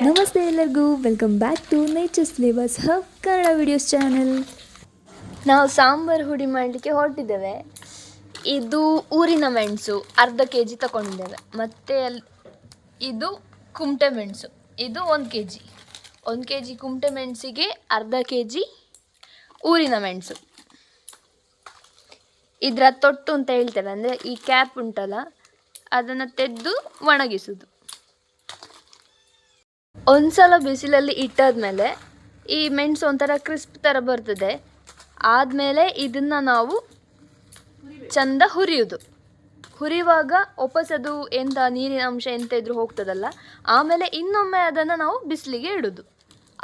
ನಮಸ್ತೆ ಎಲ್ಲರಿಗೂ, welcome back to Nature's Flavours Hub Kannada videos channel. ನಾವು ಸಾಂಬಾರು ಹುಡಿ ಮಾಡಲಿಕ್ಕೆ ಹೊರಟಿದ್ದೇವೆ. ಇದು ಊರಿನ ಮೆಣಸು ಅರ್ಧ kg ತಗೊಂಡಿದ್ದೇವೆ. ಮತ್ತು ಇದು ಕುಮಟೆ ಮೆಣಸು, ಇದು 1 kg. 1 kg ಕುಮಟೆ ಮೆಣಸಿಗೆ ಅರ್ಧ kg ಊರಿನ ಮೆಣಸು. ಇದರ ತೊಟ್ಟು ಅಂತ ಹೇಳ್ತೇವೆ, ಅಂದರೆ ಈ ಕ್ಯಾಪ್ ಉಂಟಲ್ಲ ಅದನ್ನು ತೆಗೆದು ಒಣಗಿಸೋದು. ಒಂದ್ಸಲ ಬಿಸಿಲಲ್ಲಿ ಇಟ್ಟಾದ್ಮೇಲೆ ಈ ಮೆಣಸು ಒಂಥರ ಕ್ರಿಸ್ಪ್ ಥರ ಬರ್ತದೆ. ಆದಮೇಲೆ ಇದನ್ನು ನಾವು ಚಂದ ಹುರಿಯುವಾಗ ಒಪ್ಪಸದು ಎಂಥ ನೀರಿನ ಅಂಶ ಎಂತ ಇದ್ರೂ ಹೋಗ್ತದಲ್ಲ. ಆಮೇಲೆ ಇನ್ನೊಮ್ಮೆ ಅದನ್ನು ನಾವು ಬಿಸಿಲಿಗೆ ಇಡೋದು.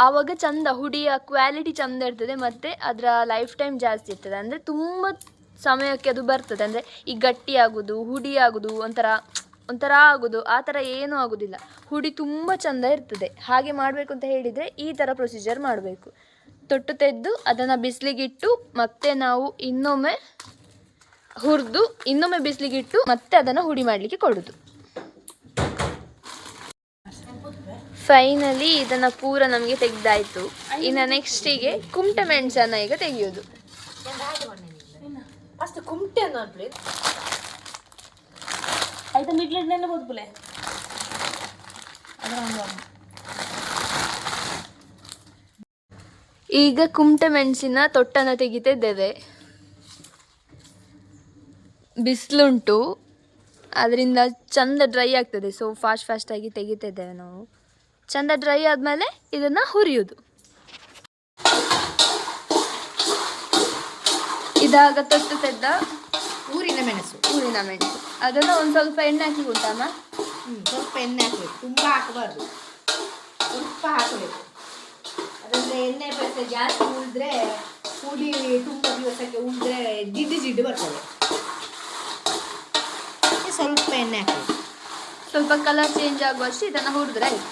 ಆವಾಗ ಚಂದ ಹುಡಿಯ ಕ್ವಾಲಿಟಿ ಚಂದ ಇರ್ತದೆ ಮತ್ತು ಅದರ ಲೈಫ್ ಟೈಮ್ ಜಾಸ್ತಿ ಇರ್ತದೆ. ಅಂದರೆ ತುಂಬ ಸಮಯಕ್ಕೆ ಅದು ಬರ್ತದೆ. ಅಂದರೆ ಈ ಗಟ್ಟಿ ಆಗೋದು, ಹುಡಿ ಆಗೋದು, ಒಂಥರ ಆಗೋದು ಆ ಥರ ಏನೂ ಆಗೋದಿಲ್ಲ. ಹುಡಿ ತುಂಬ ಚೆಂದ ಇರ್ತದೆ. ಹಾಗೆ ಮಾಡಬೇಕು ಅಂತ ಹೇಳಿದರೆ ಈ ಥರ ಪ್ರೊಸೀಜರ್ ಮಾಡಬೇಕು. ತೊಟ್ಟು ತೆಗೆದು ಅದನ್ನು ಬಿಸಿಲಿಗಿಟ್ಟು ಮತ್ತೆ ನಾವು ಇನ್ನೊಮ್ಮೆ ಹುರಿದು ಇನ್ನೊಮ್ಮೆ ಬಿಸಿಲಿಗಿಟ್ಟು ಮತ್ತೆ ಅದನ್ನು ಹುಡಿ ಮಾಡಲಿಕ್ಕೆ ಕೊಡೋದು. ಫೈನಲಿ ಇದನ್ನು ಪೂರ ನಮಗೆ ತೆಗೆದಾಯಿತು. ಇನ್ನು ನೆಕ್ಸ್ಟಿಗೆ ಕುಮಟೆ ಮೆಣಸನ್ನು ಈಗ ತೆಗೆಯೋದು. ಈಗ ಕುಮಟೆ ಮೆಣಸಿನ ತೊಟ್ಟನ್ನು ತೆಗಿತಿದ್ದೇವೆ. ಬಿಸಿಲುಂಟು, ಅದರಿಂದ ಚಂದ ಡ್ರೈ ಆಗ್ತದೆ. ಸೊ ಫಾಸ್ಟಾಗಿ ತೆಗಿತಿದ್ದೇವೆ ನಾವು. ಚಂದ ಡ್ರೈ ಆದಮೇಲೆ ಇದನ್ನು ಹುರಿಯೋದು. ಇದಾಗ ತೊಟ್ಟು ತೆಗೆದ ಊರಿನ ಮೆಣಸು ಅದನ್ನು ಒಂದು ಸ್ವಲ್ಪ ಎಣ್ಣೆ ಹಾಕಿ ಕೊಟ್ಟಮ್ಮ. ಸ್ವಲ್ಪ ಎಣ್ಣೆ ಹಾಕಬೇಕು, ತುಂಬ ಹಾಕಬಾರ್ದು, ಸ್ವಲ್ಪ ಹಾಕಬೇಕು. ಅದರಿಂದ ಎಣ್ಣೆ ಬರ್ತದೆ. ಜಾಸ್ತಿ ಉಳಿದ್ರೆ ಹುಡಿ ತುಂಬ ದಿವಸಕ್ಕೆ ಉಳಿದ್ರೆ ಜಿಡ್ಡು ಬರ್ತದೆ. ಸ್ವಲ್ಪ ಎಣ್ಣೆ ಹಾಕಬೇಕು, ಸ್ವಲ್ಪ ಕಲರ್ ಚೇಂಜ್ ಆಗುವಷ್ಟು ಇದನ್ನು ಹುರಿದ್ರೆ ಆಯ್ತು.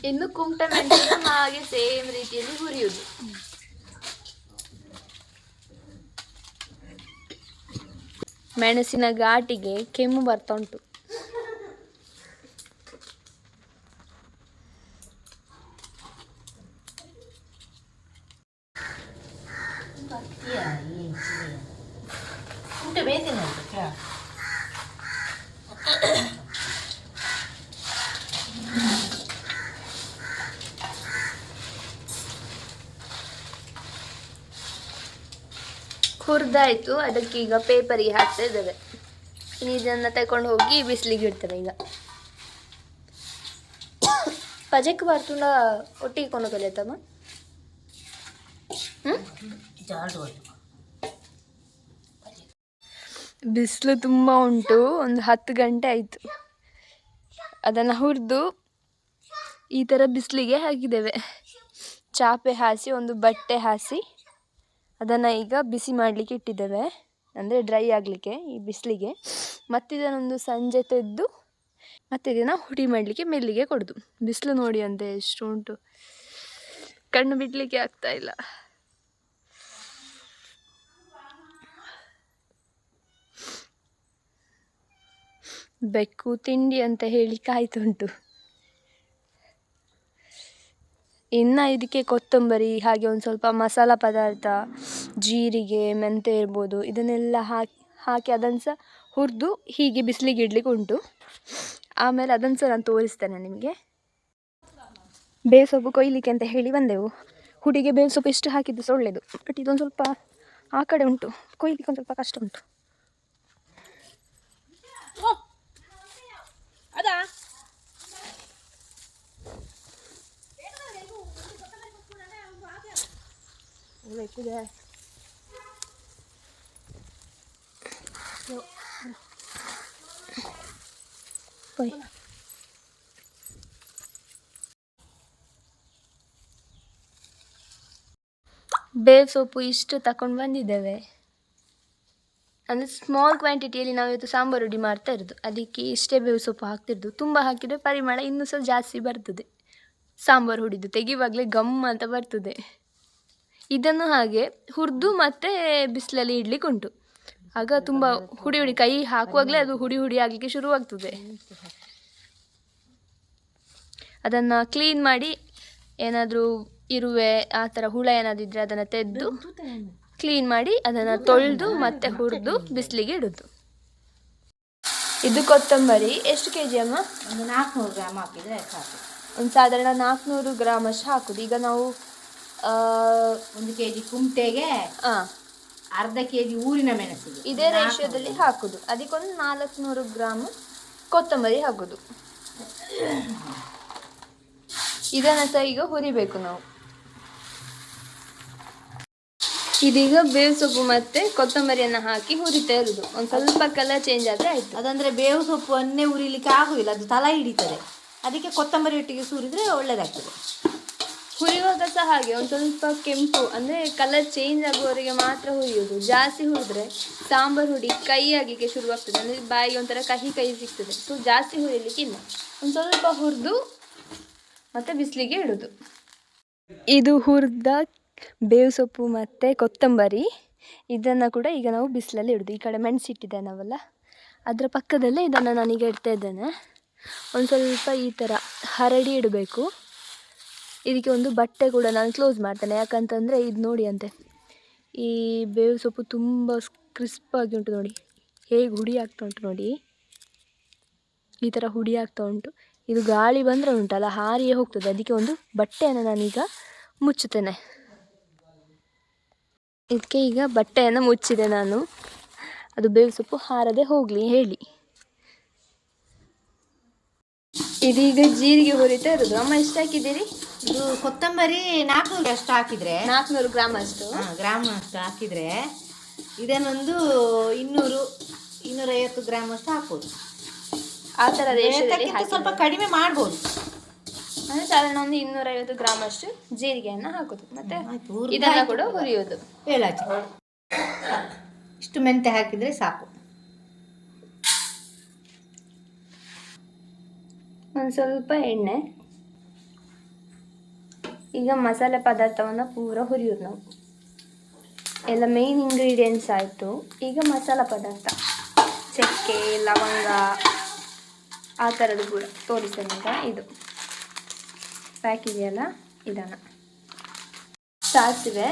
ಇನ್ನು ಕುಮಟೆ ಮೆಣಸನ್ನು ಹಾಗೆ ಸೇಮ್ ರೀತಿಯಲ್ಲಿ ಹುರಿಯುವುದು. ಮೆಣಸಿನ ಘಾಟಿಗೆ ಕೆಮ್ಮು ಬರ್ತಾ ಉಂಟು. ಹುರಿದಾಯಿತು. ಅದಕ್ಕೆ ಈಗ ಪೇಪರಿಗೆ ಹಾಕ್ತಾ ಇದ್ದೇವೆ. ಇನ್ನು ಇದನ್ನು ತಗೊಂಡು ಹೋಗಿ ಬಿಸಿಲಿಗೆ ಇಡ್ತೇವೆ. ಈಗ ಪಜೆಕ್ ಬರ್ತುಂಡ ಒಟ್ಟಿಗೆ ಕೊಂಡು ಕಲಿಯತ್ತಮ್ಮ. ಬಿಸಿಲು ತುಂಬ ಉಂಟು. ಒಂದು 10 ಗಂಟೆ ಆಯಿತು. ಅದನ್ನು ಹುರಿದು ಈ ಥರ ಬಿಸಿಲಿಗೆ ಹಾಕಿದ್ದೇವೆ. ಚಾಪೆ ಹಾಸಿ ಒಂದು ಬಟ್ಟೆ ಹಾಸಿ ಅದನ್ನು ಈಗ ಬಿಸಿ ಮಾಡಲಿಕ್ಕೆ ಇಟ್ಟಿದ್ದೇವೆ, ಅಂದರೆ ಡ್ರೈ ಆಗಲಿಕ್ಕೆ ಈ ಬಿಸಿಲಿಗೆ. ಮತ್ತಿದನ್ನೊಂದು ಸಂಜೆ ತೆಗೆದು ಮತ್ತೆ ಇದನ್ನು ಹುಡಿ ಮಾಡಲಿಕ್ಕೆ ಮೆಲ್ಲಿಗೆ ಕೊಡೋದು. ಬಿಸಿಲು ನೋಡಿ ಅಂತೆ ಎಷ್ಟು ಉಂಟು, ಕಣ್ಣು ಬಿಡಲಿಕ್ಕೆ ಆಗ್ತಾ ಇಲ್ಲ. ಬೆಕ್ಕು ತಿಂಡಿ ಅಂತ ಹೇಳಿ ಕಾಯ್ತುಂಟು. ಇನ್ನು ಇದಕ್ಕೆ ಕೊತ್ತಂಬರಿ ಹಾಗೆ ಒಂದು ಸ್ವಲ್ಪ ಮಸಾಲ ಪದಾರ್ಥ, ಜೀರಿಗೆ, ಮೆಂತೆ ಇರ್ಬೋದು, ಇದನ್ನೆಲ್ಲ ಹಾಕಿ ಅದನ್ನು ಸಹ ಹುರಿದು ಹೀಗೆ ಬಿಸಿಲಿಗೆ ಇಡ್ಲಿಕ್ಕೆ ಉಂಟು. ಆಮೇಲೆ ಅದನ್ನು ಸಹ ನಾನು ತೋರಿಸ್ತೇನೆ ನಿಮಗೆ. ಬೇವು ಸೊಪ್ಪು ಕೊಯ್ಲಿಕ್ಕೆ ಅಂತ ಹೇಳಿ ಬಂದೆವು. ಹುಡಿಗೆ ಬೇವು ಸೊಪ್ಪು ಎಷ್ಟು ಹಾಕಿದ್ದು ಸಹ ಒಳ್ಳೆಯದು. ಬಟ್ ಇದೊಂದು ಸ್ವಲ್ಪ ಆ ಕಡೆ ಉಂಟು, ಕೊಯ್ಲಿಕ್ಕೆ ಒಂದು ಸ್ವಲ್ಪ ಕಷ್ಟ ಉಂಟು. ಬೇವು ಸೊಪ್ಪು ಇಷ್ಟು ತಕೊಂಡು ಬಂದಿದ್ದೇವೆ. ಅಂದರೆ ಸ್ಮಾಲ್ ಕ್ವಾಂಟಿಟಿಯಲ್ಲಿ ನಾವು ಇವತ್ತು ಸಾಂಬಾರು ಹುಡಿ ಮಾಡ್ತಾ ಇರೋದು, ಅದಕ್ಕೆ ಇಷ್ಟೇ ಬೇವು ಸೊಪ್ಪು ಹಾಕ್ತಿರೋದು. ತುಂಬ ಹಾಕಿದರೆ ಪರಿಮಳ ಇನ್ನೂ ಸಹ ಜಾಸ್ತಿ ಬರ್ತದೆ. ಸಾಂಬಾರು ಹುಡಿದು ತೆಗಿವಾಗಲೇ ಗಮ್ ಅಂತ ಬರ್ತದೆ. ಇದನ್ನು ಹಾಗೆ ಹುರಿದು ಮತ್ತೆ ಬಿಸಿಲಲ್ಲಿ ಇಡ್ಲಿಕ್ಕೆ ಉಂಟು. ಆಗ ತುಂಬ ಹುಡಿ ಹುಡಿ ಕೈ ಹಾಕುವಾಗಲೇ ಅದು ಹುಡಿ ಹುಡಿ ಆಗಲಿಕ್ಕೆ ಶುರುವಾಗ್ತದೆ. ಅದನ್ನು ಕ್ಲೀನ್ ಮಾಡಿ ಏನಾದರೂ ಇರುವೆ ಆ ಥರ ಹುಳ ಏನಾದರೂ ಇದ್ದರೆ ಅದನ್ನು ತೆಗೆದು ಕ್ಲೀನ್ ಮಾಡಿ ಅದನ್ನು ತೊಳೆದು ಮತ್ತೆ ಹುರಿದು ಬಿಸಿಲಿಗೆ ಇಡೋದು. ಇದು ಕೊತ್ತಂಬರಿ ಎಷ್ಟು ಕೆ ಜಿ ಅಮ್ಮ? ಒಂದು 400 ಗ್ರಾಮ್ ಹಾಕಿದರೆ ಸಾಕು. ಒಂದು ಸಾಧಾರಣ 400 ಗ್ರಾಮ್ ಅಷ್ಟು ಹಾಕೋದು. ಈಗ ನಾವು 1 kg ಕುಮಟೆಗೆ ಅರ್ಧ kg ಊರಿನ ಮೆಣಸು ಇದೇ ರೇಷಿಯೋದಲ್ಲಿ ಹಾಕೋದು. ಅದಕ್ಕೊಂದು 400 ಗ್ರಾಮ್ ಕೊತ್ತಂಬರಿ ಹಾಕೋದು. ಇದನ್ನು ಸಹ ಈಗ ಹುರಿಬೇಕು ನಾವು. ಇದೀಗ ಬೇವು ಸೊಪ್ಪು ಮತ್ತು ಕೊತ್ತಂಬರಿಯನ್ನು ಹಾಕಿ ಹುರಿತಾ ಇರೋದು. ಒಂದು ಸ್ವಲ್ಪ ಕಲರ್ ಚೇಂಜ್ ಆದರೆ ಆಯಿತು. ಅದಂದರೆ ಬೇವು ಸೊಪ್ಪನ್ನೇ ಉರಿಲಿಕ್ಕೆ ಆಗೋದಿಲ್ಲ, ಅದು ತಲ ಹಿಡಿತದೆ. ಅದಕ್ಕೆ ಕೊತ್ತಂಬರಿ ಒಟ್ಟಿಗೆ ಸುರಿದ್ರೆ ಒಳ್ಳೆಯದಾಗ್ತದೆ. ಹುರಿಯುವಾಗ ಸಹ ಹಾಗೆ ಒಂದು ಸ್ವಲ್ಪ ಕೆಂಪು ಅಂದರೆ ಕಲರ್ ಚೇಂಜ್ ಆಗುವವರೆಗೆ ಮಾತ್ರ ಹುರಿಯೋದು. ಜಾಸ್ತಿ ಹುರಿದ್ರೆ ಸಾಂಬಾರು ಹುಡಿ ಕೈ ಆಗಲಿಕ್ಕೆ ಶುರುವಾಗ್ತದೆ, ಅಂದರೆ ಬಾಯಿಗೆ ಒಂಥರ ಕಹಿ ಕೈ ಸಿಗ್ತದೆ. ಸೊ ಜಾಸ್ತಿ ಹುರಿಲಿಕ್ಕಿಲ್ಲ, ಒಂದು ಸ್ವಲ್ಪ ಹುರಿದು ಮತ್ತು ಬಿಸಿಲಿಗೆ ಇಡೋದು. ಇದು ಹುರಿದ ಬೇವು ಸೊಪ್ಪು ಮತ್ತು ಕೊತ್ತಂಬರಿ, ಇದನ್ನು ಕೂಡ ಈಗ ನಾವು ಬಿಸಿಲಲ್ಲಿ ಇಡೋದು. ಈ ಕಡೆ ಮೆಣಸಿಟ್ಟಿದ್ದೆ ನಾವಲ್ಲ, ಅದರ ಪಕ್ಕದಲ್ಲೇ ಇದನ್ನು ನಾನೀಗ ಇಡ್ತಾ ಇದ್ದೇನೆ. ಒಂದು ಸ್ವಲ್ಪ ಈ ಥರ ಹರಡಿ ಇಡಬೇಕು. ಇದಕ್ಕೆ ಒಂದು ಬಟ್ಟೆ ಕೂಡ ನಾನು ಕ್ಲೋಸ್ ಮಾಡ್ತೇನೆ, ಯಾಕಂತಂದರೆ ಇದು ನೋಡಿ ಅಂತೆ ಈ ಬೇವು ಸೊಪ್ಪು ತುಂಬ ಕ್ರಿಸ್ಪಾಗಿ ಉಂಟು ನೋಡಿ, ಹೇಗೆ ಹುಡಿ ಆಗ್ತಾ ಉಂಟು ನೋಡಿ, ಈ ಥರ ಹುಡಿ ಆಗ್ತಾ ಉಂಟು. ಇದು ಗಾಳಿ ಬಂದರೆ ಉಂಟಲ್ಲ ಹಾರಿಯೇ ಹೋಗ್ತದೆ. ಅದಕ್ಕೆ ಒಂದು ಬಟ್ಟೆಯನ್ನು ನಾನೀಗ ಮುಚ್ಚುತ್ತೇನೆ. ಇದಕ್ಕೆ ಈಗ ಬಟ್ಟೆಯನ್ನು ಮುಚ್ಚಿದೆ ನಾನು, ಅದು ಬೇವು ಸೊಪ್ಪು ಹಾರದೆ ಹೋಗಲಿ ಹೇಳಿ. ಇದೀಗ ಜೀರಿಗೆ ಹುರಿತಾ ಇರೋದು. ಅಮ್ಮ ಎಷ್ಟು ಹಾಕಿದ್ದೀರಿ? ಇದು ಕೊತ್ತಂಬರಿ 400 ಅಷ್ಟು ಹಾಕಿದರೆ 400 ಗ್ರಾಮ್ ಅಷ್ಟು ಹಾಕಿದರೆ ಇದನ್ನೊಂದು 200-250 ಗ್ರಾಮ್ ಅಷ್ಟು ಹಾಕ್ಬೋದು. ಆ ಥರ ರೇಷದಲ್ಲಿ ಸ್ವಲ್ಪ ಕಡಿಮೆ ಮಾಡ್ಬೋದು. ಅಂದರೆ ಸಾಧಾರಣ ಒಂದು 250 ಗ್ರಾಮ್ ಅಷ್ಟು ಜೀರಿಗೆಯನ್ನು ಹಾಕೋದು. ಮತ್ತೆ ಇದನ್ನು ಕೂಡ ಹುರಿಯೋದು. ಹೇಳಾಚೆ ಇಷ್ಟು ಮೆಂತೆ ಹಾಕಿದರೆ ಸಾಕು. ಒಂದು ಸ್ವಲ್ಪ ಎಣ್ಣೆ. ಈಗ ಮಸಾಲೆ ಪದಾರ್ಥವನ್ನು ಪೂರ ಹುರಿಯೋದು ನಾವು. ಎಲ್ಲ ಮೇನ್ ಇಂಗ್ರೀಡಿಯೆಂಟ್ಸ್ ಆಯಿತು. ಈಗ ಮಸಾಲ ಪದಾರ್ಥ ಚಕ್ಕೆ ಲವಂಗ ಆ ಥರದ್ದು ಕೂಡ ತೋರಿಸ್ತೇನೆ. ಈಗ ಇದು ಪ್ಯಾಕ್ ಇದೆಯಲ್ಲ, ಇದನ್ನು ಸಾಸಿವೆ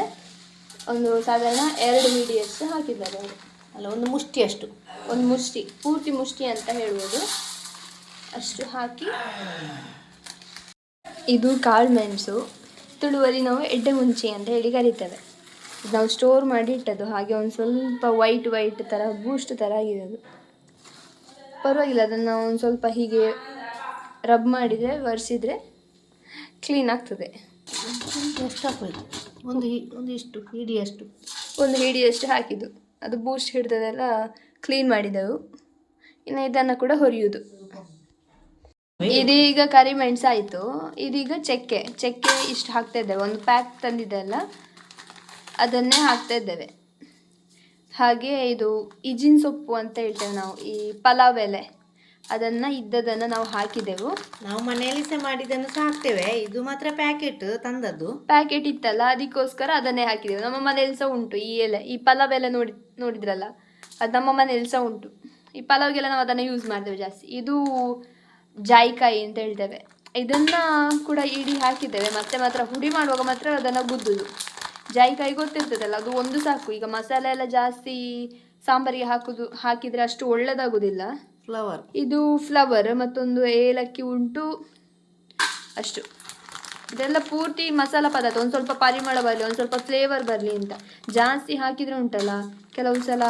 ಒಂದು ಸಾಧಾರಣ 2 ಹಿಡಿಯಷ್ಟು ಹಾಕಿದ್ದಾರೆ ಅವರು. ಅಲ್ಲ, ಒಂದು ಮುಷ್ಟಿಯಷ್ಟು, ಒಂದು ಮುಷ್ಟಿ, ಪೂರ್ತಿ ಮುಷ್ಟಿ ಅಂತ ಹೇಳ್ಬೋದು, ಅಷ್ಟು ಹಾಕಿ. ಇದು ಕಾಳು ಮೆಣಸು, ತುಳುವಲ್ಲಿ ನಾವು ಎಡ್ಡೆ ಮುಂಚಿ ಅಂತ ಹೇಳಿ ಕರಿತೇವೆ. ನಾವು ಸ್ಟೋರ್ ಮಾಡಿ ಇಟ್ಟದ್ದು, ಹಾಗೆ ಒಂದು ಸ್ವಲ್ಪ ವೈಟ್ ಥರ ಬೂಸ್ಟ್ ಥರ ಆಗಿದೆ ಅದು. ಪರವಾಗಿಲ್ಲ, ಅದನ್ನು ಒಂದು ಸ್ವಲ್ಪ ಹೀಗೆ ರಬ್ ಮಾಡಿದರೆ ಒರೆಸಿದರೆ ಕ್ಲೀನ್ ಆಗ್ತದೆ. ಎಷ್ಟು ಹಾಕೋದು? ಒಂದಿಷ್ಟು ಹಿಡಿಯಷ್ಟು, ಒಂದು ಹಿಡಿಯಷ್ಟು ಹಾಕಿದ್ದು. ಅದು ಬೂಸ್ಟ್ ಹಿಡ್ದದೆಲ್ಲ ಕ್ಲೀನ್ ಮಾಡಿದೆವು. ಇನ್ನು ಇದನ್ನು ಕೂಡ ಹುರಿಯೋದು. ಇದೀಗ ಕರಿಮೆಣಸು ಆಯಿತು. ಇದೀಗ ಚಕ್ಕೆ ಇಷ್ಟು ಹಾಕ್ತಾ ಇದ್ದೇವೆ. ಒಂದು ಪ್ಯಾಕ್ ತಂದಿದ್ದೆ ಅಲ್ಲ, ಅದನ್ನೇ ಹಾಕ್ತಾ ಇದ್ದೇವೆ. ಹಾಗೆ ಇದು ಇಜಿನ್ ಸೊಪ್ಪು ಅಂತ ಹೇಳ್ತೇವೆ ನಾವು, ಈ ಪಲಾವ್ ಎಲೆ, ಅದನ್ನು ಇದ್ದದನ್ನು ನಾವು ಹಾಕಿದೆವು. ನಾವು ಮನೆಯಲ್ಲಿ ಸಹ ಮಾಡಿದ್ದನ್ನು ಸಹ ಹಾಕ್ತೇವೆ. ಇದು ಮಾತ್ರ ಪ್ಯಾಕೆಟ್ ತಂದದ್ದು, ಪ್ಯಾಕೆಟ್ ಇತ್ತಲ್ಲ ಅದಕ್ಕೋಸ್ಕರ ಅದನ್ನೇ ಹಾಕಿದೆವು. ನಮ್ಮ ಮನೆಯಲ್ಲಿ ಸಹ ಉಂಟು ಈ ಎಲೆ, ಈ ಪಲಾವ್ ಎಲೆ ನೋಡಿದ್ರಲ್ಲ, ಅದು ನಮ್ಮ ಮನೆಯಲ್ಲಿ ಸಹ ಉಂಟು. ಈ ಪಲಾವ್ಗೆಲ್ಲ ನಾವು ಅದನ್ನು ಯೂಸ್ ಮಾಡ್ತೇವೆ ಜಾಸ್ತಿ. ಇದು ಜಾಯಿಕಾಯಿ ಅಂತ ಹೇಳ್ತೇವೆ. ಇದನ್ನು ಕೂಡ ಇಡೀ ಹಾಕಿದ್ದೇವೆ. ಮತ್ತೆ ಮಾತ್ರ ಹುಡಿ ಮಾಡುವಾಗ ಮಾತ್ರ ಅದನ್ನು ಗುದ್ದುದು. ಜಾಯಿಕಾಯಿ ಗೊತ್ತಿರ್ತದಲ್ಲ, ಅದು ಒಂದು ಸಾಕು. ಈಗ ಮಸಾಲೆ ಎಲ್ಲ ಜಾಸ್ತಿ ಸಾಂಬಾರಿಗೆ ಹಾಕಿದರೆ ಅಷ್ಟು ಒಳ್ಳೆಯದಾಗೋದಿಲ್ಲ. ಫ್ಲವರ್, ಇದು ಫ್ಲವರ್, ಮತ್ತೊಂದು ಏಲಕ್ಕಿ ಉಂಟು, ಅಷ್ಟು. ಇದೆಲ್ಲ ಪೂರ್ತಿ ಮಸಾಲ ಪದಾರ್ಥ, ಒಂದು ಸ್ವಲ್ಪ ಪರಿಮಳ ಬರಲಿ, ಒಂದು ಸ್ವಲ್ಪ ಫ್ಲೇವರ್ ಬರಲಿ ಅಂತ. ಜಾಸ್ತಿ ಹಾಕಿದರೆ ಉಂಟಲ್ಲ ಕೆಲವು ಸಲ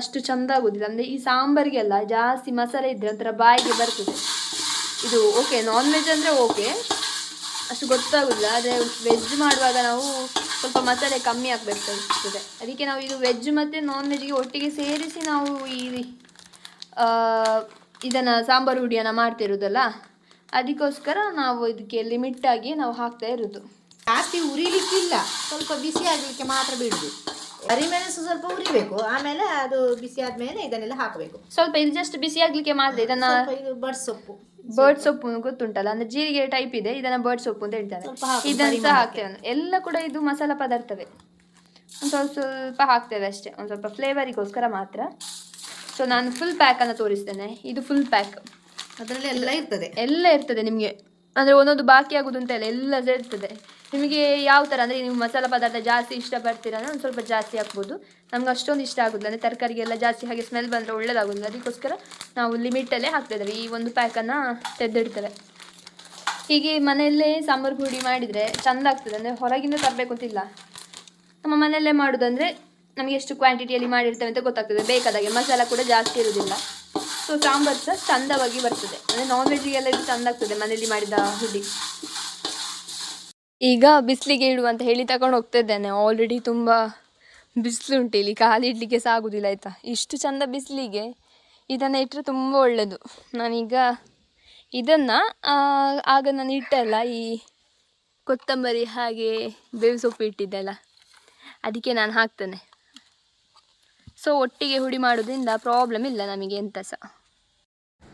ಅಷ್ಟು ಚೆಂದ ಆಗೋದಿಲ್ಲ. ಅಂದರೆ ಈ ಸಾಂಬಾರಿಗೆಲ್ಲ ಜಾಸ್ತಿ ಮಸಾಲೆ ಇದ್ದರೆ ಒಂಥರ ಬಾಯಿಗೆ ಬರ್ತದೆ. ಇದು ಓಕೆ, ನಾನ್ ವೆಜ್ ಅಂದರೆ ಓಕೆ, ಅಷ್ಟು ಗೊತ್ತಾಗೋದಿಲ್ಲ. ಆದರೆ ವೆಜ್ ಮಾಡುವಾಗ ನಾವು ಸ್ವಲ್ಪ ಮಸಾಲೆ ಕಮ್ಮಿ ಹಾಕಬೇಕಾಗ್ತದೆ. ಅದಕ್ಕೆ ನಾವು ಇದು ವೆಜ್ ಮತ್ತು ನಾನ್ ವೆಜ್ಗೆ ಒಟ್ಟಿಗೆ ಸೇರಿಸಿ ನಾವು ಇದನ್ನು ಸಾಂಬಾರು ಹುಡಿಯನ್ನು ಮಾಡ್ತಿರೋದಲ್ಲ, ಅದಕ್ಕೋಸ್ಕರ ನಾವು ಇದಕ್ಕೆ ಲಿಮಿಟ್ಟಾಗಿ ನಾವು ಹಾಕ್ತಾ ಇರೋದು. ಜಾಸ್ತಿ ಉರಿಲಿಕ್ಕಿಲ್ಲ, ಸ್ವಲ್ಪ ಬಿಸಿ ಆಗಲಿಕ್ಕೆ ಮಾತ್ರ ಬಿಡೋದು. ಹರಿಮೆಣಸು ಸ್ವಲ್ಪ ಉರಿಬೇಕು, ಆಮೇಲೆ ಅದು ಬಿಸಿ ಆದ್ಮೇಲೆ ಇದನ್ನೆಲ್ಲ ಹಾಕಬೇಕು. ಸ್ವಲ್ಪ ಇದು ಜಸ್ಟ್ ಬಿಸಿ ಆಗ್ಲಿಕ್ಕೆ ಮಾತ್ರ. ಇದನ್ನ ಇದು ಬಡ್ ಸೊಪ್ಪು, ಬರ್ಡ್ ಸೊಪ್ಪು ಗೊತ್ತುಂಟಲ್ಲ, ಅಂದ್ರೆ ಜೀರಿಗೆ ಟೈಪ್ ಇದೆ, ಇದನ್ನ ಬರ್ಡ್ ಸೊಪ್ಪು ಅಂತ ಹೇಳ್ತಾರೆ. ಇದನ್ನ ಸಹ ಹಾಕ್ತೇವೆ. ಎಲ್ಲ ಕೂಡ ಇದು ಮಸಾಲ ಪದಾರ್ಥವೇ, ಒಂದು ಸ್ವಲ್ಪ ಸ್ವಲ್ಪ ಹಾಕ್ತೇವೆ ಅಷ್ಟೇ, ಒಂದು ಸ್ವಲ್ಪ ಫ್ಲೇವರಿಗೋಸ್ಕರ ಮಾತ್ರ. ಸೊ ನಾನು ಫುಲ್ ಪ್ಯಾಕನ್ನು ತೋರಿಸ್ತೇನೆ. ಇದು ಫುಲ್ ಪ್ಯಾಕ್, ಅದರಲ್ಲಿ ಎಲ್ಲ ಇರ್ತದೆ, ಎಲ್ಲ ಇರ್ತದೆ ನಿಮಗೆ. ಅಂದರೆ ಒಂದೊಂದು ಬಾಕಿ ಆಗೋದು ಅಂತ ಎಲ್ಲ ಇರ್ತದೆ ನಿಮಗೆ. ಯಾವ ಥರ ಅಂದರೆ ನೀವು ಮಸಾಲ ಪದಾರ್ಥ ಜಾಸ್ತಿ ಇಷ್ಟಪಡ್ತೀರ ಅಂದರೆ ಒಂದು ಸ್ವಲ್ಪ ಜಾಸ್ತಿ ಹಾಕ್ಬೋದು. ನಮ್ಗೆ ಅಷ್ಟೊಂದು ಇಷ್ಟ ಆಗೋದಿಲ್ಲ, ಅಂದರೆ ತರಕಾರಿಗೆಲ್ಲ ಜಾಸ್ತಿ ಹಾಗೆ ಸ್ಮೆಲ್ ಬಂದರೆ ಒಳ್ಳೇದಾಗೋದಿಲ್ಲ. ಅದಕ್ಕೋಸ್ಕರ ನಾವು ಲಿಮಿಟಲ್ಲೇ ಹಾಕ್ತಿದ್ದೇವೆ. ಈ ಒಂದು ಪ್ಯಾಕನ್ನು ತೆಗೆದಿಡ್ತೇವೆ. ಹೀಗೆ ಮನೆಯಲ್ಲೇ ಸಾಂಬಾರು ಪುಡಿ ಮಾಡಿದರೆ ಚೆಂದ ಆಗ್ತದೆ. ಅಂದರೆ ಹೊರಗಿಂದ ತರಬೇಕು ಅಂತಿಲ್ಲ, ನಮ್ಮ ಮನೆಯಲ್ಲೇ ಮಾಡೋದಂದರೆ ನಮಗೆ ಎಷ್ಟು ಕ್ವಾಂಟಿಟಿಯಲ್ಲಿ ಮಾಡಿರ್ತೇವೆ ಅಂತ ಗೊತ್ತಾಗ್ತದೆ. ಬೇಕಾದಾಗೆ ಮಸಾಲ ಕೂಡ ಜಾಸ್ತಿ ಇರೋದಿಲ್ಲ. ಸೊ ಸಾಂಬಾರು ಸಹ ಚಂದವಾಗಿ ಬರ್ತದೆ. ಅಂದರೆ ನಾನ್ ವೆಜ್ಜಿಗೆಲ್ಲ ಇದು ಚೆಂದ ಆಗ್ತದೆ ಮನೆಯಲ್ಲಿ ಮಾಡಿದ ಹುಡಿ. ಈಗ ಬಿಸಿಲಿಗೆ ಇಡುವ ಅಂತ ಹೇಳಿ ತಗೊಂಡು ಹೋಗ್ತಿದ್ದೇನೆ. ಆಲ್ರೆಡಿ ತುಂಬ ಬಿಸಿಲು ಉಂಟು ಇಲ್ಲಿ, ಕಾಲಿಡಲಿಕ್ಕೆ ಸಹ ಆಗೋದಿಲ್ಲ ಆಯಿತಾ. ಇಷ್ಟು ಚೆಂದ ಬಿಸಿಲಿಗೆ ಇದನ್ನು ಇಟ್ಟರೆ ತುಂಬ ಒಳ್ಳೆಯದು. ನಾನೀಗ ಇದನ್ನು ಆಗ ನಾನು ಇಟ್ಟಲ್ಲ, ಈ ಕೊತ್ತಂಬರಿ ಹಾಗೆ ಬೇವು ಸೊಪ್ಪು ಇಟ್ಟಿದ್ದೆಲ್ಲ, ಅದಕ್ಕೆ ನಾನು ಹಾಕ್ತೇನೆ. ಸೊ ಒಟ್ಟಿಗೆ ಹುಡಿ ಮಾಡೋದ್ರಿಂದ ಪ್ರಾಬ್ಲಮ್ ಇಲ್ಲ ನಮಗೆ ಎಂತ ಸಹ.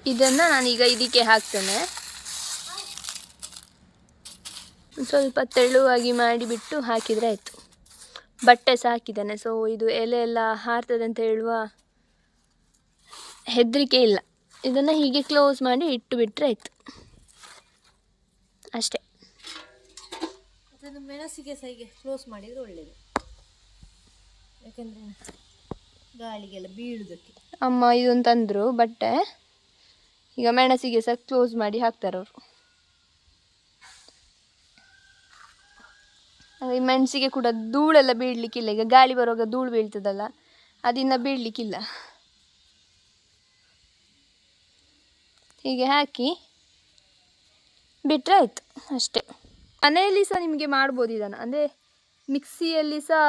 ಇದನ್ನು ನಾನೀಗ ಇದಕ್ಕೆ ಹಾಕ್ತೇನೆ. ಸ್ವಲ್ಪ ತೆಳುವಾಗಿ ಮಾಡಿಬಿಟ್ಟು ಹಾಕಿದರೆ ಆಯಿತು. ಬಟ್ಟೆ ಸಹ ಹಾಕಿದ್ದೇನೆ. ಸೊ ಇದು ಎಲೆ ಎಲ್ಲ ಹಾರ್ತದೆ ಅಂತ ಹೇಳುವ ಹೆದರಿಕೆ ಇಲ್ಲ. ಇದನ್ನು ಹೀಗೆ ಕ್ಲೋಸ್ ಮಾಡಿ ಇಟ್ಟು ಬಿಟ್ಟರೆ ಆಯಿತು ಅಷ್ಟೇ. ಅದನ್ನು ಮೆಣಸಿಗೆ ಸಹ ಹೀಗೆ ಕ್ಲೋಸ್ ಮಾಡಿದರೆ ಒಳ್ಳೆಯದು, ಯಾಕೆಂದರೆ ಗಾಳಿಗೆಲ್ಲ ಬೀಳುವುದಕ್ಕೆ. ಅಮ್ಮ ಇದೊಂದು ತಂದರು ಬಟ್ಟೆ. ಈಗ ಮೆಣಸಿಗೆ ಸಹ ಕ್ಲೋಸ್ ಮಾಡಿ ಹಾಕ್ತಾರೆ ಅವರು. ಈ ಮೆಣಸಿಗೆ ಕೂಡ ಧೂಳೆಲ್ಲ ಬೀಳಲಿಕ್ಕಿಲ್ಲ. ಈಗ ಗಾಳಿ ಬರುವಾಗ ಧೂಳು ಬೀಳ್ತದಲ್ಲ, ಅದಿನ್ನ ಬೀಳಲಿಕ್ಕಿಲ್ಲ. ಹೀಗೆ ಹಾಕಿ ಬಿಟ್ಟರೆ ಆಯಿತು ಅಷ್ಟೇ. ಮನೆಯಲ್ಲಿ ಸಹ ನಿಮಗೆ ಮಾಡ್ಬೋದು ಇದನ್ನು, ಅಂದರೆ ಮಿಕ್ಸಿಯಲ್ಲಿ ಸಹ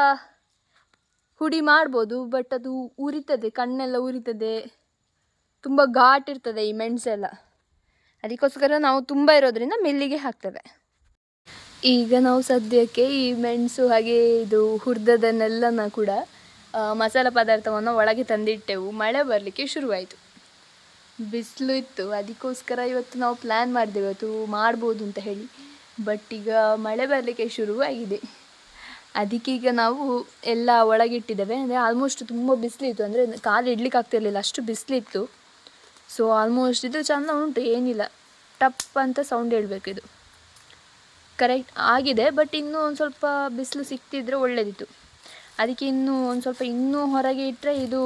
ಹುಡಿ ಮಾಡ್ಬೋದು. ಬಟ್ ಅದು ಉರಿತದೆ, ಕಣ್ಣೆಲ್ಲ ಉರಿತದೆ, ತುಂಬ ಘಾಟ್ ಇರ್ತದೆ ಈ ಮೆಣಸೆಲ್ಲ. ಅದಕ್ಕೋಸ್ಕರ ನಾವು ತುಂಬ ಇರೋದ್ರಿಂದ ಮೆಲ್ಲಿಗೆ ಹಾಕ್ತೇವೆ. ಈಗ ನಾವು ಸದ್ಯಕ್ಕೆ ಈ ಮೆಣಸು ಹಾಗೆ ಇದು ಹುರಿದದನ್ನೆಲ್ಲನ ಕೂಡ ಮಸಾಲ ಪದಾರ್ಥವನ್ನು ಒಳಗೆ ತಂದಿಟ್ಟೆವು. ಮಳೆ ಬರಲಿಕ್ಕೆ ಶುರುವಾಯಿತು, ಬಿಸಿಲು ಇತ್ತು. ಅದಕ್ಕೋಸ್ಕರ ಇವತ್ತು ನಾವು ಪ್ಲ್ಯಾನ್ ಮಾಡಿದೆವು ಇವತ್ತು ಮಾಡ್ಬೋದು ಅಂತ ಹೇಳಿ. ಬಟ್ ಈಗ ಮಳೆ ಬರಲಿಕ್ಕೆ ಶುರುವಾಗಿದೆ. ಅದಕ್ಕೀಗ ನಾವು ಎಲ್ಲ ಒಳಗಿಟ್ಟಿದ್ದೇವೆ. ಅಂದರೆ ಆಲ್ಮೋಸ್ಟ್ ತುಂಬ ಬಿಸಿಲಿತ್ತು, ಅಂದರೆ ಕಾಲು ಇಡ್ಲಿಕ್ಕೆ ಆಗ್ತಿರಲಿಲ್ಲ, ಅಷ್ಟು ಬಿಸಿಲಿತ್ತು. ಸೊ ಆಲ್ಮೋಸ್ಟ್ ಇದು ಚೆಂದ ಉಂಟು, ಏನಿಲ್ಲ, ಟಪ್ ಅಂತ ಸೌಂಡ್ ಹೇಳಬೇಕು. ಇದು ಕರೆಕ್ಟ್ ಆಗಿದೆ. ಬಟ್ ಇನ್ನೂ ಒಂದು ಸ್ವಲ್ಪ ಬಿಸಿಲು ಸಿಕ್ತಿದ್ರೆ ಒಳ್ಳೆಯದಿತ್ತು. ಅದಕ್ಕೆ ಇನ್ನೂ ಒಂದು ಸ್ವಲ್ಪ ಇನ್ನೂ ಹೊರಗೆ ಇಟ್ಟರೆ ಇದು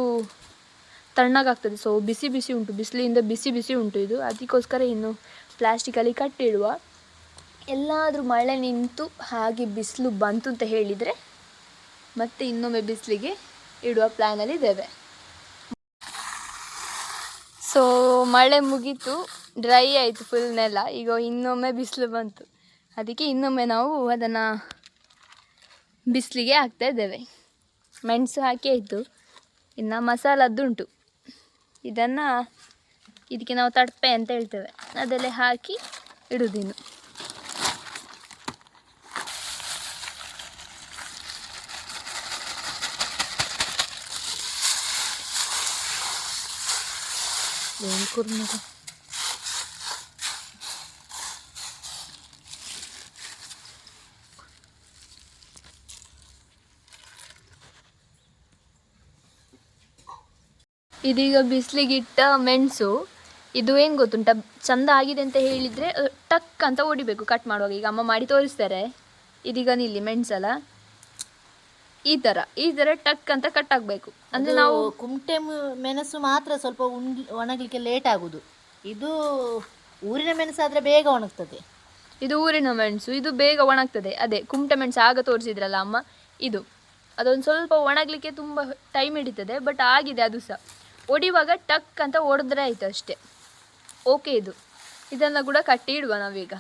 ತಣ್ಣಗಾಗ್ತದೆ. ಸೊ ಬಿಸಿ ಬಿಸಿ ಉಂಟು, ಬಿಸಿಲಿಂದ ಬಿಸಿ ಬಿಸಿ ಉಂಟು ಇದು. ಅದಕ್ಕೋಸ್ಕರ ಇನ್ನು ಪ್ಲ್ಯಾಸ್ಟಿಕಲ್ಲಿ ಕಟ್ಟಿಡುವ. ಎಲ್ಲಾದರೂ ಮಳೆ ನಿಂತು ಹಾಗೆ ಬಿಸಿಲು ಬಂತು ಅಂತ ಹೇಳಿದರೆ ಮತ್ತೆ ಇನ್ನೊಮ್ಮೆ ಬಿಸಿಲಿಗೆ ಇಡುವ ಪ್ಲ್ಯಾನಲ್ಲಿ ಇದ್ದೇವೆ. ಸೊ ಮಳೆ ಮುಗೀತು, ಡ್ರೈ ಆಯಿತು ಫುಲ್ ನೆಲ. ಈಗ ಇನ್ನೊಮ್ಮೆ ಬಿಸಿಲು ಬಂತು, ಅದಕ್ಕೆ ಇನ್ನೊಮ್ಮೆ ನಾವು ಅದನ್ನು ಬಿಸಿಲಿಗೆ ಹಾಕ್ತಾ ಇದ್ದೇವೆ. ಮೆಣಸು ಹಾಕಿ ಆಯಿತು, ಇನ್ನು ಮಸಾಲದ್ದುಂಟು. ಇದನ್ನು ಇದಕ್ಕೆ ನಾವು ತಡ್ಪೆ ಅಂತ ಹೇಳ್ತೇವೆ, ಅದೆಲ್ಲ ಹಾಕಿ ಇಡುವುದಿನ್ನು. ಇದೀಗ ಬಿಸಿಲಿಗಿಟ್ಟ ಮೆಣಸು. ಇದು ಏನು ಗೊತ್ತುಂಟ, ಚೆಂದ ಆಗಿದೆ ಅಂತ ಹೇಳಿದರೆ ಟಕ್ ಅಂತ ಹೊಡಿಬೇಕು ಕಟ್ ಮಾಡುವಾಗ. ಈಗ ಅಮ್ಮ ಮಾಡಿ ತೋರಿಸ್ತಾರೆ. ಇದೀಗ ನಿಲ್ಲಿ ಮೆಣಸಲ್ಲ, ಈ ಥರ ಟಕ್ ಅಂತ ಕಟ್ ಆಗಬೇಕು. ಅಂದರೆ ನಾವು ಕುಮಟೆ ಮೆಣಸು ಮಾತ್ರ ಸ್ವಲ್ಪ ಒಣಗಲಿಕ್ಕೆ ಲೇಟ್ ಆಗೋದು. ಇದು ಊರಿನ ಮೆಣಸಾದರೆ ಬೇಗ ಒಣಗ್ತದೆ. ಇದು ಊರಿನ ಮೆಣಸು, ಇದು ಬೇಗ ಒಣಗ್ತದೆ. ಅದೇ ಕುಮಟೆ ಮೆಣಸು ಆಗ ತೋರಿಸಿದ್ರಲ್ಲ ಅಮ್ಮ, ಇದು ಅದೊಂದು ಸ್ವಲ್ಪ ಒಣಗಲಿಕ್ಕೆ ತುಂಬ ಟೈಮ್ ಹಿಡಿತದೆ. ಬಟ್ ಆಗಿದೆ ಅದು ಸಹ. ಒಡಿವಾಗ ಟಕ್ ಅಂತ ಹೊಡೆದ್ರೆ ಆಯಿತು ಅಷ್ಟೇ. ಓಕೆ, ಇದನ್ನು ಕೂಡ ಕಟ್ಟಿ ಇಡುವ ನಾವೀಗ.